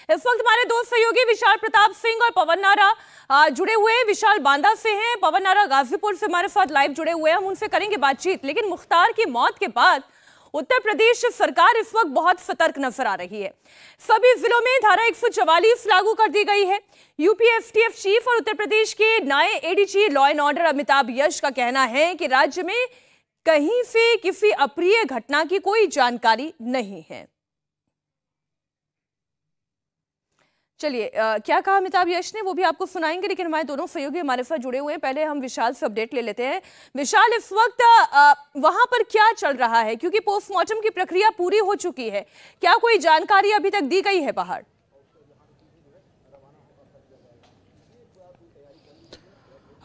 इस वक्त हमारे दो सहयोगी विशाल प्रताप सिंह और पवन नारा जुड़े हुए हैं। विशाल बांदा से हैं, पवन नारा गाजीपुर से हमारे साथ लाइव जुड़े हुए हैं। हम उनसे करेंगे बातचीत। लेकिन मुख्तार की मौत के बाद उत्तर प्रदेश सरकार इस वक्त बहुत सतर्क नजर आ रही है। सभी जिलों में धारा 144 लागू कर दी गई है। यूपी एसटीएफ चीफ और उत्तर प्रदेश के नए ADG law and order Amitabh Yash का कहना है कि राज्य में कहीं से किसी अप्रिय घटना की कोई जानकारी नहीं है। चलिए क्या कहा अमिताभ यश ने वो भी आपको सुनाएंगे, लेकिन हमारे दोनों सहयोगी हमारे साथ जुड़े हुए हैं। पहले हम विशाल से अपडेट ले लेते हैं। विशाल, इस वक्त वहां पर क्या चल रहा है, क्योंकि पोस्टमार्टम की प्रक्रिया पूरी हो चुकी है, क्या कोई जानकारी अभी तक दी गई है बाहर?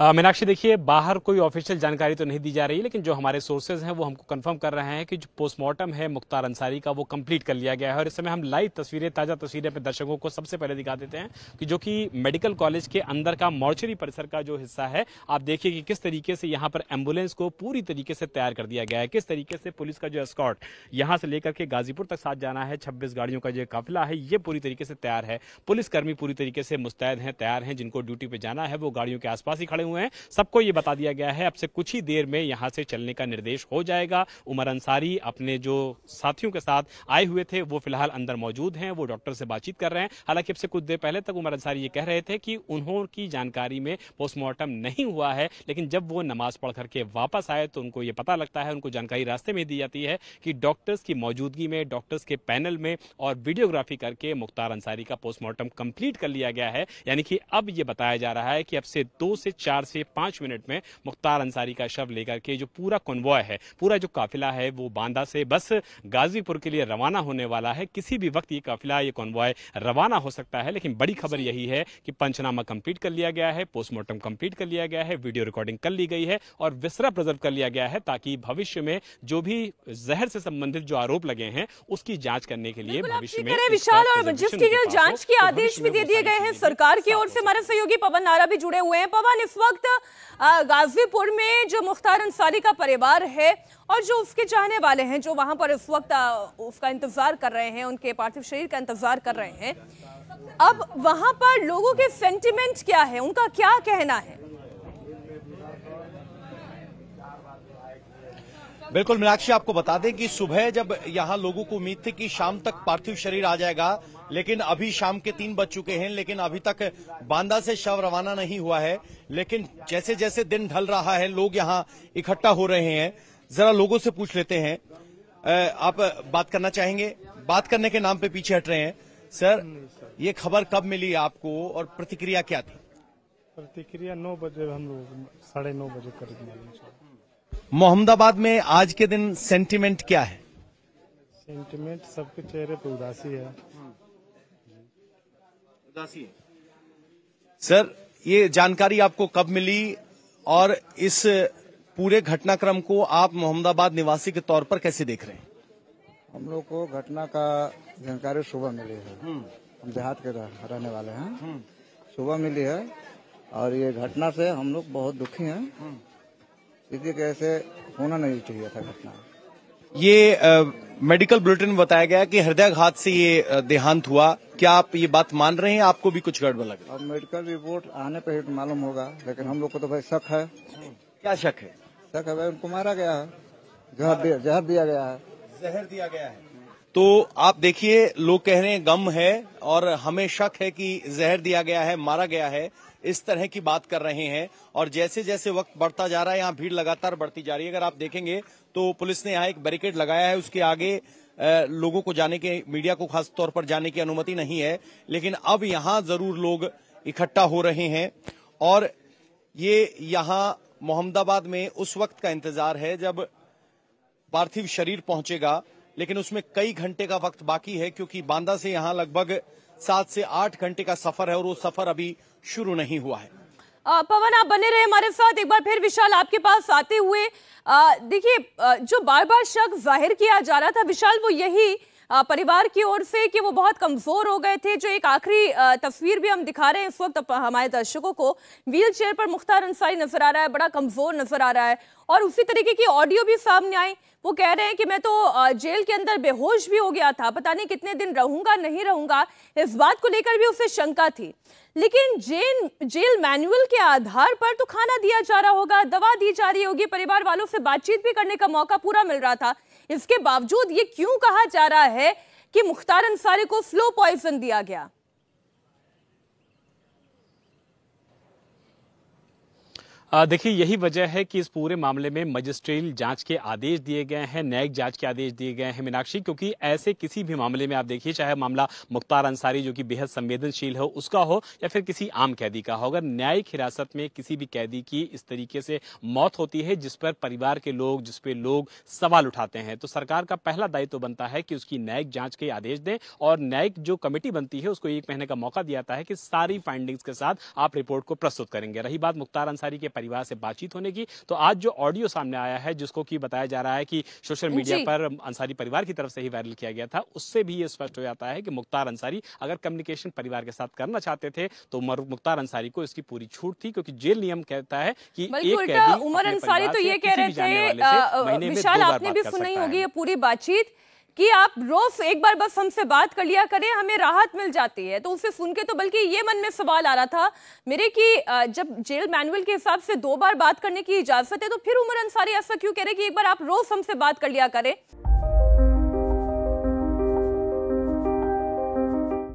मीनाक्षी, देखिए, बाहर कोई ऑफिशियल जानकारी तो नहीं दी जा रही है, लेकिन जो हमारे सोर्सेज हैं वो हमको कंफर्म कर रहे हैं कि जो पोस्टमार्टम है मुख्तार अंसारी का वो कंप्लीट कर लिया गया है। और इस समय हम लाइव तस्वीरें, ताज़ा तस्वीरें अपने दर्शकों को सबसे पहले दिखा देते हैं कि जो कि मेडिकल कॉलेज के अंदर का मॉर्चरी परिसर का जो हिस्सा है, आप देखिए कि किस तरीके से यहाँ पर एम्बुलेंस को पूरी तरीके से तैयार कर दिया गया है, किस तरीके से पुलिस का जो एस्कॉर्ट यहाँ से लेकर के गाजीपुर तक साथ जाना है, 26 गाड़ियों का जो काफिला है, ये पूरी तरीके से तैयार है। पुलिसकर्मी पूरी तरीके से मुस्तैद हैं, तैयार हैं, जिनको ड्यूटी पे जाना है वो गाड़ियों के आसपास ही खड़े हुए हैं। सबको ये बता दिया गया है अब से कुछ ही देर में यहां से चलने का निर्देश हो जाएगा। उमर अंसारी अपने जो साथियों के साथ आए हुए थे वो फिलहाल अंदर मौजूद हैं, वो डॉक्टर से बातचीत कर रहे हैं। हालांकि अब से कुछ देर पहले तक उमर अंसारी ये कह रहे थे कि उन्होंने जानकारी में पोस्टमार्टम नहीं हुआ है, लेकिन जब वो नमाज पढ़ करके वापस आए तो उनको ये पता लगता है, उनको जानकारी रास्ते में दी जाती है कि डॉक्टर्स की मौजूदगी में, डॉक्टर्स के पैनल में और वीडियोग्राफी करके मुख्तार अंसारी का पोस्टमार्टम कंप्लीट कर लिया गया है। यानी कि अब ये बताया जा रहा है कि अब से 2 से 4 से 5 मिनट में मुख्तार अंसारी का शव लेकर के जो पूरा कॉन्वॉय है, पूरा जो काफिला है, वो बांदा से बस गाजीपुर के लिए रवाना होने वाला है। किसी भी वक्त ये काफिला, ये कॉन्वॉय रवाना हो सकता है। लेकिन बड़ी खबर यही है कि पंचनामा कंप्लीट कर लिया गया है, पोस्टमार्टम कंप्लीट कर लिया गया है, वीडियो रिकॉर्डिंग कर ली गई है और विसरा प्रिजर्व कर लिया गया है, ताकि भविष्य में जो भी जहर से संबंधित जो आरोप लगे हैं उसकी जांच करने के लिए भविष्य में विशाल और मजिस्ट्रियल जांच के आदेश भी दे दिए गए हैं सरकार की ओर से। हमारे सहयोगी पवन नारा भी जुड़े हुए हैं। पवन, इस वक्त गाजीपुर में जो मुख्तार अंसारी का परिवार है और जो उसके चाहने वाले हैं, जो वहां पर इस वक्त उसका इंतजार कर रहे हैं, उनके पार्थिव शरीर का इंतजार कर रहे हैं, अब वहां पर लोगों के सेंटिमेंट क्या है, उनका क्या कहना है? बिल्कुल मीनाक्षी, आपको बता दें कि सुबह जब यहाँ लोगों को उम्मीद थी कि शाम तक पार्थिव शरीर आ जाएगा, लेकिन अभी शाम के 3 बज चुके हैं, लेकिन अभी तक बांदा से शव रवाना नहीं हुआ है। लेकिन जैसे जैसे दिन ढल रहा है लोग यहाँ इकट्ठा हो रहे हैं। जरा लोगों से पूछ लेते हैं, आप बात करना चाहेंगे? बात करने के नाम पे पीछे हट रहे हैं। सर, ये खबर कब मिली आपको और प्रतिक्रिया क्या थी? प्रतिक्रिया 9 बजे, हम लोग 9:30 बजे करीब। मोहम्मदाबाद में आज के दिन सेंटिमेंट क्या है? सेंटिमेंट सबके चेहरे पे उदासी है। उदासी है। सर, ये जानकारी आपको कब मिली और इस पूरे घटनाक्रम को आप मोहम्मदाबाद निवासी के तौर पर कैसे देख रहे हैं? हम लोग को घटना का जानकारी सुबह मिली है। हम देहात के रहने वाले हैं। सुबह मिली है और ये घटना से हम लोग बहुत दुखी हैं। इसी कैसे होना नहीं चाहिए था घटना। ये मेडिकल बुलेटिन में बताया गया कि हृदयाघात से ये देहांत हुआ। क्या आप ये बात मान रहे हैं? आपको भी कुछ गड़बड़ लगे? अब मेडिकल रिपोर्ट आने पे ही मालूम होगा, लेकिन हम लोग को तो भाई शक है। क्या शक है? शक है भाई, उनको मारा गया है, जहर दिया गया है। जहर दिया गया है। तो आप देखिए, लोग कह रहे हैं गम है और हमें शक है कि जहर दिया गया है, मारा गया है, इस तरह की बात कर रहे हैं। और जैसे जैसे वक्त बढ़ता जा रहा है, यहाँ भीड़ लगातार बढ़ती जा रही है। अगर आप देखेंगे तो पुलिस ने यहाँ एक बैरिकेड लगाया है, उसके आगे लोगों को जाने के, मीडिया को खास तौर पर जाने की अनुमति नहीं है। लेकिन अब यहाँ जरूर लोग इकट्ठा हो रहे हैं और ये यहाँ मोहम्मदाबाद में उस वक्त का इंतजार है जब पार्थिव शरीर पहुंचेगा, लेकिन उसमें कई घंटे का वक्त बाकी है, क्योंकि बांदा से यहाँ लगभग 7 से 8 घंटे का सफर है और वो सफर अभी शुरू नहीं हुआ है। पवन, आप बने रहे हमारे साथ। एक बार फिर विशाल आपके पास आते हुए, देखिए, जो बार बार शक जाहिर किया जा रहा था विशाल, वो यही परिवार की ओर से कि वो बहुत कमजोर हो गए थे। जो एक आखिरी तस्वीर भी हम दिखा रहे हैं इस वक्त हमारे दर्शकों को, व्हील चेयर पर मुख्तार अंसारी नजर आ रहा है, बड़ा कमजोर नजर आ रहा है। और उसी तरीके की ऑडियो भी सामने आई, वो कह रहे हैं कि मैं तो जेल के अंदर बेहोश भी हो गया था, पता नहीं कितने दिन रहूंगा नहीं रहूंगा, इस बात को लेकर भी उसे शंका थी। लेकिन जेल मैनुअल के आधार पर तो खाना दिया जा रहा होगा, दवा दी जा रही होगी, परिवार वालों से बातचीत भी करने का मौका पूरा मिल रहा था। इसके बावजूद ये क्यों कहा जा रहा है कि मुख्तार अंसारी को स्लो पॉइजन दिया गया? देखिए, यही वजह है कि इस पूरे मामले में मजिस्ट्रियल जांच के आदेश दिए गए हैं, न्यायिक जांच के आदेश दिए गए हैं मीनाक्षी, क्योंकि ऐसे किसी भी मामले में आप देखिए, चाहे मामला मुख्तार अंसारी जो कि बेहद संवेदनशील हो उसका हो या फिर किसी आम कैदी का हो, अगर न्यायिक हिरासत में किसी भी कैदी की इस तरीके से मौत होती है जिस पर परिवार के लोग, जिस पे लोग सवाल उठाते हैं, तो सरकार का पहला दायित्व बनता है कि उसकी न्यायिक जांच के आदेश दें। और न्यायिक जो कमेटी बनती है उसको 1 महीने का मौका दिया जाता है कि सारी फाइंडिंग्स के साथ आप रिपोर्ट को प्रस्तुत करेंगे। रही बात मुख्तार अंसारी के परिवार से बातचीत होने की, तो आज जो ऑडियो सामने आया है जिसको कि बताया जा रहा है कि सोशल मीडिया पर अंसारी परिवार की तरफ से ही वायरल किया गया था, उससे भी ये स्पष्ट हो जाता है कि मुख्तार अंसारी अगर कम्युनिकेशन परिवार के साथ करना चाहते थे तो मुख्तार अंसारी को इसकी पूरी छूट थी, क्योंकि जेल नियम कहता है कि एक कैदी उमर अंसारी तो ये कह रहे थे, विशाल आपने भी सुनी होगी ये पूरी बातचीत, कि आप रोज एक बार बस हमसे बात कर लिया करें, हमें राहत मिल जाती है। तो उसे सुन के तो बल्कि ये मन में सवाल आ रहा था मेरे कि जब जेल मैनुअल के हिसाब से 2 बार बात करने की इजाजत है तो फिर उमर अंसारी ऐसा क्यों कह रहे कि एक बार आप रोज हमसे बात कर लिया करें?